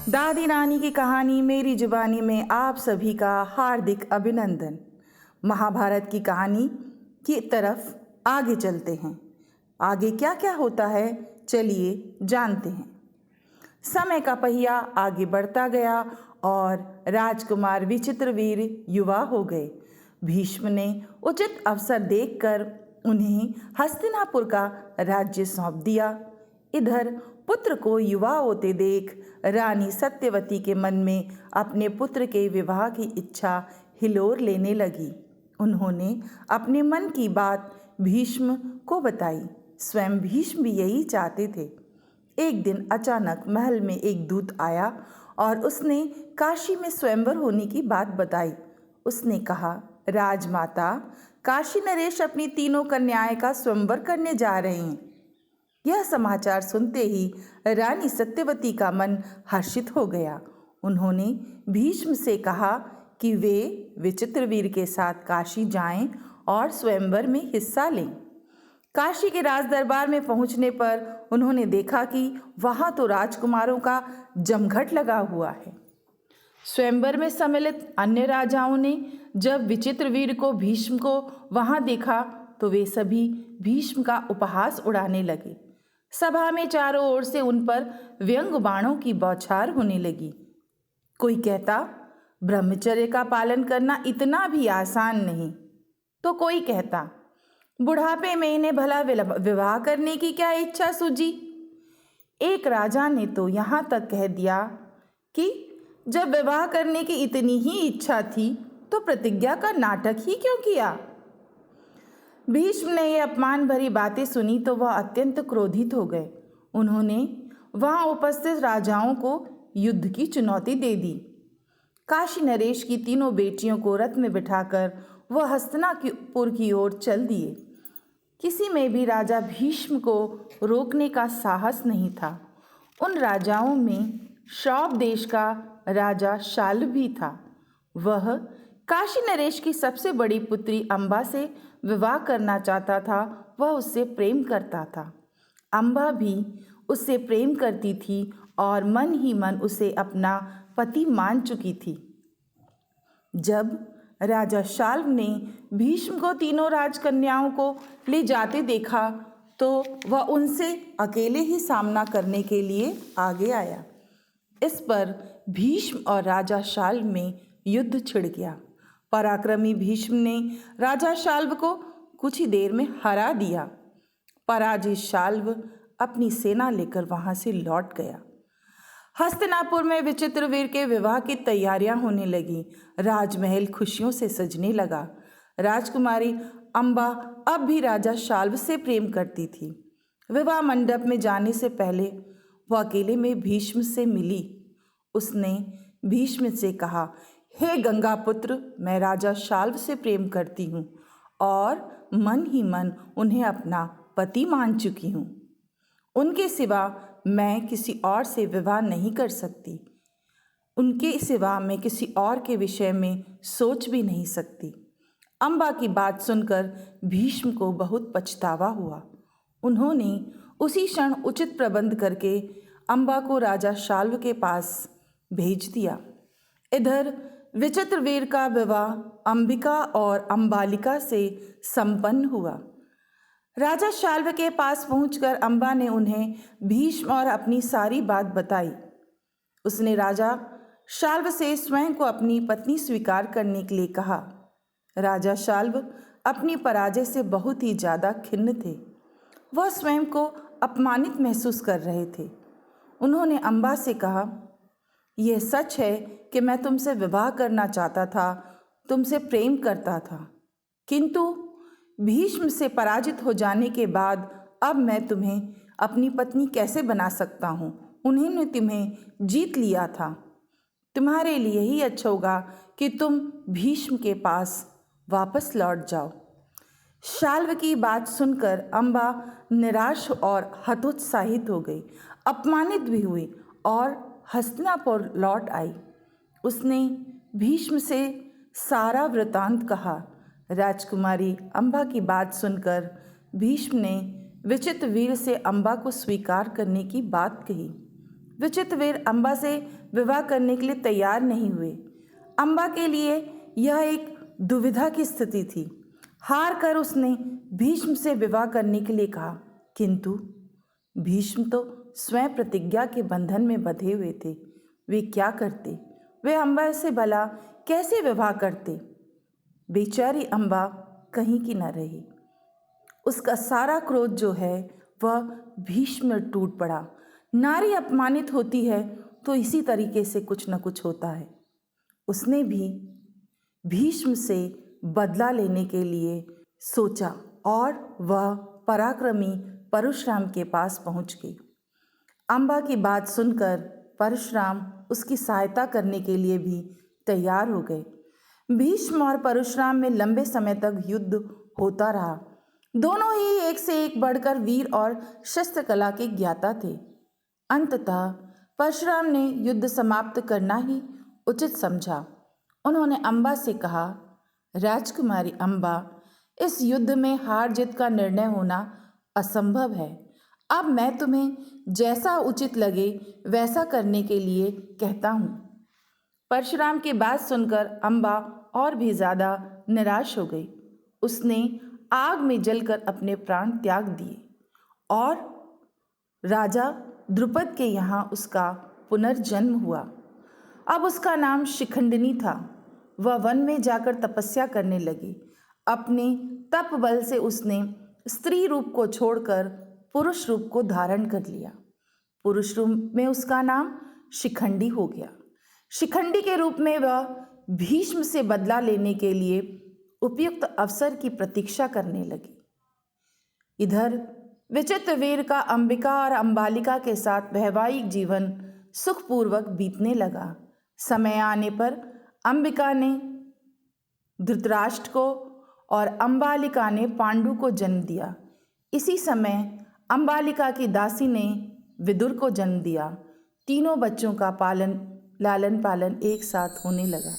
दादी नानी की कहानी मेरी जुबानी में आप सभी का हार्दिक अभिनंदन। महाभारत की कहानी की तरफ आगे चलते हैं। आगे क्या क्या होता है चलिए जानते हैं। समय का पहिया आगे बढ़ता गया और राजकुमार विचित्रवीर युवा हो गए। भीष्म ने उचित अवसर देखकर उन्हें हस्तिनापुर का राज्य सौंप दिया। इधर पुत्र को युवा होते देख रानी सत्यवती के मन में अपने पुत्र के विवाह की इच्छा हिलोर लेने लगी। उन्होंने अपने मन की बात भीष्म को बताई। स्वयं भीष्म भी यही चाहते थे। एक दिन अचानक महल में एक दूत आया और उसने काशी में स्वयंवर होने की बात बताई। उसने कहा, राजमाता, काशी नरेश अपनी तीनों कन्याएं का स्वयंवर करने जा रहे हैं। यह समाचार सुनते ही रानी सत्यवती का मन हर्षित हो गया। उन्होंने भीष्म से कहा कि वे विचित्रवीर के साथ काशी जाएं और स्वयंवर में हिस्सा लें। काशी के राज दरबार में पहुंचने पर उन्होंने देखा कि वहां तो राजकुमारों का जमघट लगा हुआ है। स्वयंवर में सम्मिलित अन्य राजाओं ने जब विचित्रवीर को भीष्म को वहां देखा तो वे सभी भीष्म का उपहास उड़ाने लगे। सभा में चारों ओर से उन पर व्यंग बाणों की बौछार होने लगी। कोई कहता, ब्रह्मचर्य का पालन करना इतना भी आसान नहीं, तो कोई कहता, बुढ़ापे में इन्हें भला विवाह करने की क्या इच्छा सूझी। एक राजा ने तो यहाँ तक कह दिया कि जब विवाह करने की इतनी ही इच्छा थी तो प्रतिज्ञा का नाटक ही क्यों किया। भीष्म ने ये अपमान भरी बातें सुनी तो वह अत्यंत क्रोधित हो गए। उन्होंने वहां उपस्थित राजाओं को युद्ध की चुनौती दे दी। काशी नरेश की तीनों बेटियों को रथ में बिठाकर वह हस्तिनापुर की ओर चल दिए। किसी में भी राजा भीष्म को रोकने का साहस नहीं था। उन राजाओं में शौब देश का राजा शाल्व भी था। वह काशी नरेश की सबसे बड़ी पुत्री अम्बा से विवाह करना चाहता था। वह उससे प्रेम करता था। अम्बा भी उससे प्रेम करती थी और मन ही मन उसे अपना पति मान चुकी थी। जब राजा शाल्व ने भीष्म को तीनों राजकन्याओं को ले जाते देखा तो वह उनसे अकेले ही सामना करने के लिए आगे आया। इस पर भीष्म और राजा शाल्व में युद्ध छिड़ गया। पराक्रमी भीष्म ने राजा शाल्व को कुछ ही देर में हरा दिया। पराजित शाल्व अपनी सेना लेकर वहां से लौट गया। हस्तिनापुर में विचित्रवीर के विवाह की तैयारियां होने लगी। राजमहल खुशियों से सजने लगा। राजकुमारी अम्बा अब भी राजा शाल्व से प्रेम करती थी। विवाह मंडप में जाने से पहले वह अकेले में भीष्म से मिली। उसने भीष्म से कहा, हे गंगा पुत्र, मैं राजा शाल्व से प्रेम करती हूँ और मन ही मन उन्हें अपना पति मान चुकी हूँ। उनके सिवा मैं किसी और से विवाह नहीं कर सकती। उनके सिवा मैं किसी और के विषय में सोच भी नहीं सकती। अम्बा की बात सुनकर भीष्म को बहुत पछतावा हुआ। उन्होंने उसी क्षण उचित प्रबंध करके अम्बा को राजा शाल्व के पास भेज दिया। इधर विचित्रवीर का विवाह अंबिका और अंबालिका से संपन्न हुआ। राजा शाल्व के पास पहुंचकर अम्बा ने उन्हें भीष्म और अपनी सारी बात बताई। उसने राजा शाल्व से स्वयं को अपनी पत्नी स्वीकार करने के लिए कहा। राजा शाल्व अपनी पराजय से बहुत ही ज़्यादा खिन्न थे। वह स्वयं को अपमानित महसूस कर रहे थे। उन्होंने अम्बा से कहा, यह सच है कि मैं तुमसे विवाह करना चाहता था, तुमसे प्रेम करता था, किंतु भीष्म से पराजित हो जाने के बाद अब मैं तुम्हें अपनी पत्नी कैसे बना सकता हूँ। उन्होंने तुम्हें जीत लिया था। तुम्हारे लिए ही अच्छा होगा कि तुम भीष्म के पास वापस लौट जाओ। शाल्व की बात सुनकर अम्बा निराश और हतोत्साहित हो गई, अपमानित भी हुई और हस्तिनापुर लौट आई। उसने भीष्म से सारा वृतांत कहा। राजकुमारी अम्बा की बात सुनकर भीष्म ने विचित्रवीर से अम्बा को स्वीकार करने की बात कही। विचित्रवीर अम्बा से विवाह करने के लिए तैयार नहीं हुए। अम्बा के लिए यह एक दुविधा की स्थिति थी। हार कर उसने भीष्म से विवाह करने के लिए कहा, किंतु भीष्म तो स्वयं प्रतिज्ञा के बंधन में बंधे हुए थे। वे क्या करते? वे अम्बा से भला कैसे विवाह करते? बेचारी अम्बा कहीं की न रही। उसका सारा क्रोध जो है वह भीष्म में टूट पड़ा। नारी अपमानित होती है तो इसी तरीके से कुछ न कुछ होता है। उसने भी भीष्म से बदला लेने के लिए सोचा और वह पराक्रमी परशुराम के पास पहुंच गई। अम्बा की बात सुनकर परशुराम उसकी सहायता करने के लिए भी तैयार हो गए। भीष्म और परशुराम में लंबे समय तक युद्ध होता रहा। दोनों ही एक से एक बढ़कर वीर और शस्त्र कला के ज्ञाता थे। अंततः परशुराम ने युद्ध समाप्त करना ही उचित समझा। उन्होंने अम्बा से कहा, राजकुमारी अम्बा, इस युद्ध में हार जीत का निर्णय होना असंभव है। अब मैं तुम्हें जैसा उचित लगे वैसा करने के लिए कहता हूँ। परशुराम की बात सुनकर अम्बा और भी ज़्यादा निराश हो गई। उसने आग में जलकर अपने प्राण त्याग दिए और राजा द्रुपद के यहाँ उसका पुनर्जन्म हुआ। अब उसका नाम शिखंडिनी था। वह वन में जाकर तपस्या करने लगी। अपने तप बल से उसने स्त्री रूप को छोड़कर पुरुष रूप को धारण कर लिया। पुरुष रूप में उसका नाम शिखंडी हो गया। शिखंडी के रूप में वह भीष्म से बदला लेने के लिए उपयुक्त अवसर की प्रतीक्षा करने लगी। इधर विचित्रवीर का अंबिका और अंबालिका के साथ वैवाहिक जीवन सुखपूर्वक बीतने लगा। समय आने पर अंबिका ने धृतराष्ट्र को और अंबालिका ने पांडु को जन्म दिया। इसी समय अंबालिका की दासी ने विदुर को जन्म दिया। तीनों बच्चों का लालन पालन एक साथ होने लगा।